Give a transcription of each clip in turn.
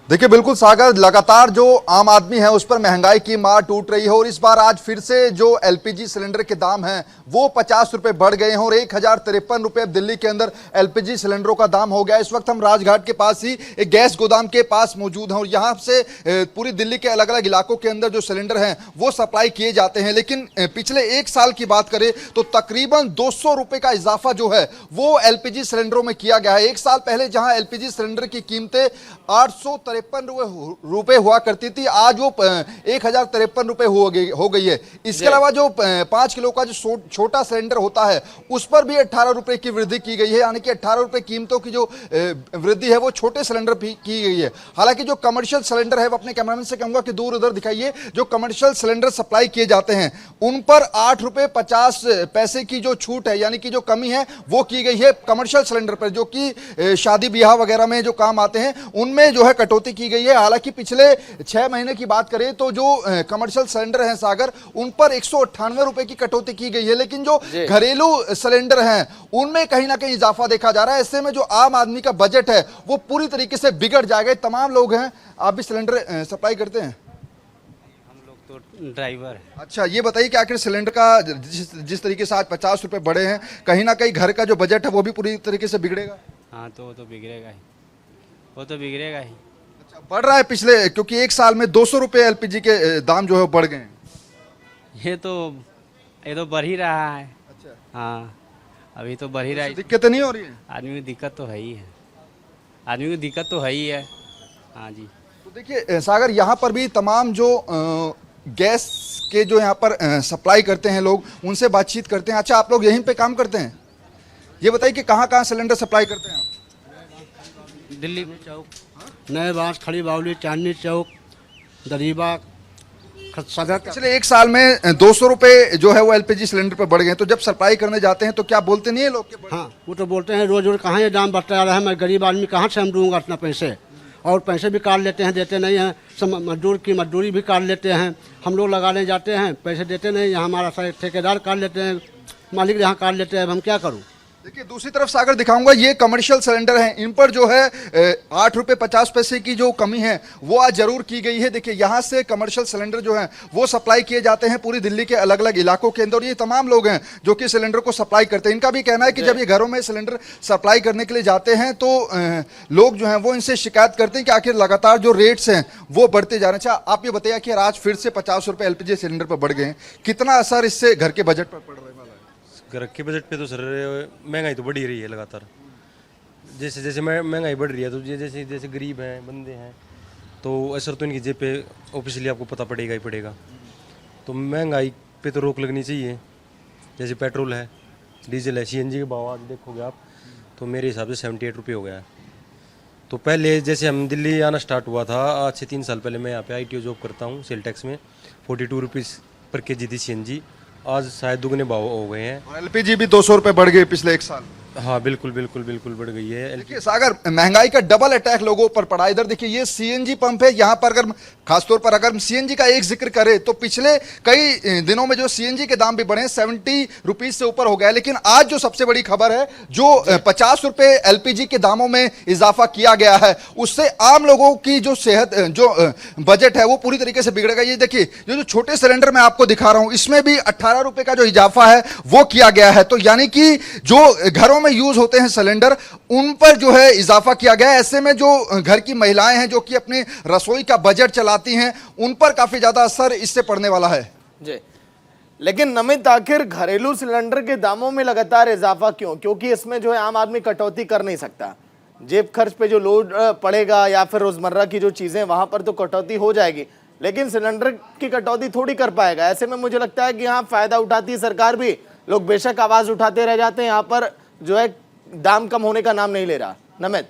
देखिए बिल्कुल सागर, लगातार जो आम आदमी है उस पर महंगाई की मार टूट रही है और इस बार आज फिर से जो एलपीजी सिलेंडर के दाम हैं वो 50 रुपए बढ़ गए हैं और 1053 रुपए अब दिल्ली के अंदर एलपीजी सिलेंडरों का दाम हो गया। इस वक्त हम राजघाट के पास ही एक गैस गोदाम के पास मौजूद हैं और यहां से पूरी दिल्ली के अलग अलग इलाकों के अंदर जो सिलेंडर हैं वो सप्लाई किए जाते हैं। लेकिन पिछले एक साल की बात करें तो तकरीबन 200 रुपए का इजाफा जो है वो एलपीजी सिलेंडरों में किया गया है। एक साल पहले जहां एलपीजी सिलेंडर की कीमतें 853 रुपए हुआ करती थी, आज वो 1053 रुपए हो गई है। इसके अलावा जो 5 किलो का जो छोटा सिलेंडर होता है उस पर भी 18 रुपए की वृद्धि की गई है, यानी कि 18 रुपए कीमतों की जो वृद्धि है वो छोटे सिलेंडर भी की गई है। हालांकि जो कमर्शियल सिलेंडर है, वो अपने कैमरामैन से कहूंगा कि दूर उधर दिखाइए, जो कमर्शियल सिलेंडर सप्लाई किए जाते हैं उन पर 8 रुपए 50 पैसे की जो छूट है, यानी कि जो कमी है वो की गई है कमर्शियल सिलेंडर पर, जो कि शादी ब्याह वगैरह में जो काम आते हैं उनमें जो है कटौती की गई है। हालांकि पिछले 6 महीने की बात करें तो जो कमर्शियल सिलेंडर हैं सागर, उन पर 198 रुपए की कटौती की गई है, लेकिन जो घरेलू सिलेंडर हैं उनमें कहीं ना कहीं इजाफा देखा जा रहा है। ऐसे में जो आम आदमी का बजट है वो पूरी तरीके से बिगड़ जाएगा। तमाम लोग हैं, आप भी सिलेंडर सप्लाई करते हैं? हम लोग तो ड्राइवर है। अच्छा, ये बताइए कि आखिर सिलेंडर का जिस तरीके से आज 50 रुपए बढ़े हैं, कहीं ना कहीं घर का जो बजट है वो भी पूरी तरीके से बिगड़ेगा? हाँ, तो वो तो बिगड़ेगा ही, वो तो बिगड़ेगा ही। अच्छा, बढ़ रहा है पिछले, क्योंकि एक साल में 200 रुपए एलपीजी के दाम जो है बढ़ गए हैं। ये तो बढ़ ही रहा है। अच्छा, हाँ, अभी तो बढ़ ही रहा है। दिक्कतें नहीं हो रही है? आदमी को दिक्कत तो है ही है, आदमी को दिक्कत तो है ही है। हाँ जी। तो देखिए सागर, यहाँ पर भी तमाम जो गैस के जो यहाँ पर सप्लाई करते हैं लोग, उनसे बातचीत करते हैं। अच्छा, आप लोग यहीं पे काम करते हैं? ये बताइए कि कहाँ कहाँ सिलेंडर सप्लाई करते हैं आप? दिल्ली चौक, नए बांस, खड़ी बावली, चांदनी चौक, दरीबा, सदर। पिछले एक साल में 200 रुपए जो है वो एलपीजी सिलेंडर पर बढ़ गए, तो जब सप्लाई करने जाते हैं तो क्या बोलते नहीं है लोग के? हाँ, वो तो बोलते हैं रोज रोज कहाँ ये दाम बढ़ता जा रहा है, मैं गरीब आदमी कहाँ से हम दूंगा इतना पैसे, और पैसे भी काट लेते हैं, देते नहीं हैं। सब मजदूर की मजदूरी भी काट लेते हैं, हम लोग लगाने जाते हैं पैसे देते नहीं, यहाँ हमारा ठेकेदार काट लेते हैं, मालिक यहाँ काट लेते हैं, अब हम क्या करूँ? देखिए दूसरी तरफ सागर दिखाऊंगा, ये कमर्शियल सिलेंडर हैं, इन पर जो है 8 रुपए 50 पैसे की जो कमी है वो आज जरूर की गई है। देखिए यहाँ से कमर्शियल सिलेंडर जो हैं वो सप्लाई किए जाते हैं पूरी दिल्ली के अलग अलग इलाकों के अंदर। ये तमाम लोग हैं जो कि सिलेंडर को सप्लाई करते हैं। इनका भी कहना है कि जब ये घरों में सिलेंडर सप्लाई करने के लिए जाते हैं तो लोग जो हैं वो इनसे शिकायत करते हैं कि आखिर लगातार जो रेट्स हैं वो बढ़ते जा रहे हैं। अच्छा, आप ये बताइए कि आज फिर से 50 रुपए एलपीजी सिलेंडर पर बढ़ गए हैं, कितना असर इससे घर के बजट पर पड़ रहा है? घर के बजट पे तो सर महंगाई तो बढ़ ही रही है लगातार। जैसे जैसे महंगाई बढ़ रही है तो जैसे जैसे गरीब हैं, बंदे हैं, तो असर तो इनकी जेब पे ऑब्वियसली आपको पता पड़ेगा ही पड़ेगा। तो महंगाई पे तो रोक लगनी चाहिए। जैसे पेट्रोल है, डीजल है, सीएनजी के भाव आज देखोगे आप तो मेरे हिसाब से 78 रुपये हो गया है। तो पहले जैसे हम दिल्ली आना स्टार्ट हुआ था, आज से 3 साल पहले, मैं यहाँ पे ITO जॉब करता हूँ सेल टैक्स में, 42 रुपीज़ पर केजी थी सीएनजी, आज शायद दुगने भाव हो गए हैं। और एलपीजी भी 200 रुपए बढ़ गए पिछले एक साल। हाँ बिल्कुल बिल्कुल बिल्कुल बढ़ गई है। देखिए सागर, महंगाई का डबल अटैक लोगों पर पड़ा। इधर देखिए ये सीएनजी पंप है, यहाँ पर अगर खासतौर पर अगर सीएनजी का एक जिक्र करें तो पिछले कई दिनों में जो सीएनजी के दाम भी बढ़े, 70 रुपीज से ऊपर हो गया। लेकिन आज जो सबसे बड़ी खबर है, जो 50 रुपए एलपीजी के दामों में इजाफा किया गया है, उससे आम लोगों की जो सेहत, जो बजट है वो पूरी तरीके से बिगड़ेगा। ये देखिए जो छोटे सिलेंडर मैं आपको दिखा रहा हूं, इसमें भी 18 रुपए का जो इजाफा है वो किया गया है। तो यानी कि जो घरों यूज होते हैं सिलेंडर, उन पर जो है इजाफा किया गया है। ऐसे में जो घर की महिलाएं हैं जो कि अपने रसोई का बजट चलाती हैं, उन पर काफी ज्यादा असर इससे पड़ने वाला है जी। लेकिन नमित, आखिर घरेलू सिलेंडर के दामों में लगातार इजाफा क्यों? क्योंकि इसमें जो है आम आदमी कटौती कर नहीं सकता, जेब खर्च पे जो लोड पड़ेगा या फिर रोजमर्रा की जो चीजें, वहां पर तो कटौती हो जाएगी, लेकिन सिलेंडर की कटौती थोड़ी कर पाएगा। ऐसे में मुझे लगता है कि यहाँ फायदा उठाती है सरकार भी, लोग बेशक आवाज उठाते रह जाते हैं, यहाँ पर जो है दाम कम होने का नाम नहीं ले रहा। नमित,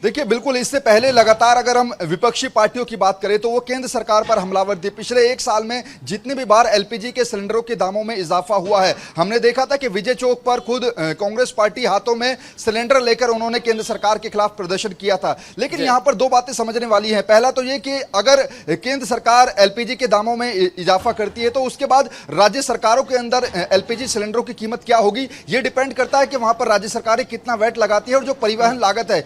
देखिए बिल्कुल, इससे पहले लगातार अगर हम विपक्षी पार्टियों की बात करें तो वो केंद्र सरकार पर हमलावर थी। पिछले एक साल में जितनी भी बार एलपीजी के सिलेंडरों के दामों में इजाफा हुआ है, हमने देखा था कि विजय चौक पर खुद कांग्रेस पार्टी हाथों में सिलेंडर लेकर उन्होंने केंद्र सरकार के खिलाफ प्रदर्शन किया था। लेकिन यहां पर दो बातें समझने वाली हैं। पहला तो ये कि अगर केंद्र सरकार एलपीजी के दामों में इजाफा करती है तो उसके बाद राज्य सरकारों के अंदर एलपीजी सिलेंडरों की कीमत क्या होगी, यह डिपेंड करता है कि वहां पर राज्य सरकारें कितना वैट लगाती है और जो परिवहन लागत है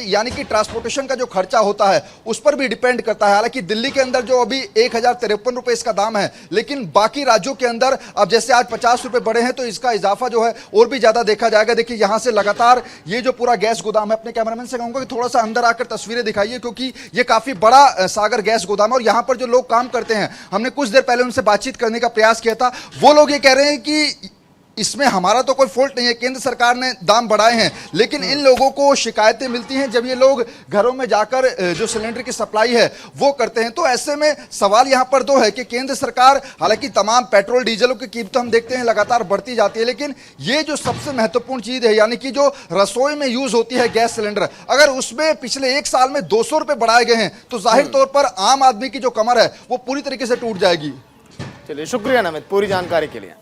यानी कि ट्रांसपोर्टेशन का जो खर्चा होता है उस पर भी डिपेंड करता है। हालांकि दिल्ली के अंदर जो अभी 1053 रुपए इसका दाम है, लेकिन बाकी राज्यों के अंदर अब जैसे आज 50 रुपए बढ़े हैं तो इसका इजाफा जो है और भी ज्यादा देखा जाएगा। देखिए यहां से लगातार ये जो पूरा गैस गोदाम है, अपने कैमरामैन से कहूंगा कि थोड़ा सा अंदर आकर तस्वीरें दिखाइए, क्योंकि ये काफी बड़ा सागर गैस गोदाम है और यहां पर जो लोग काम करते हैं, हमने कुछ देर पहले उनसे बातचीत करने का प्रयास किया था। वो लोग ये कह रहे हैं कि इसमें हमारा तो कोई फॉल्ट नहीं है, केंद्र सरकार ने दाम बढ़ाए हैं, लेकिन इन लोगों को शिकायतें मिलती हैं जब ये लोग घरों में जाकर जो सिलेंडर की सप्लाई है वो करते हैं। तो ऐसे में सवाल यहां पर दो है कि केंद्र सरकार, हालांकि तमाम पेट्रोल डीजलों की कीमत हम देखते हैं लगातार बढ़ती जाती है, लेकिन ये जो सबसे महत्वपूर्ण चीज है यानी कि जो रसोई में यूज होती है गैस सिलेंडर, अगर उसमें पिछले एक साल में 200 रुपए बढ़ाए गए हैं तो जाहिर तौर पर आम आदमी की जो कमर है वो पूरी तरीके से टूट जाएगी। चलिए, शुक्रिया नमित पूरी जानकारी के लिए।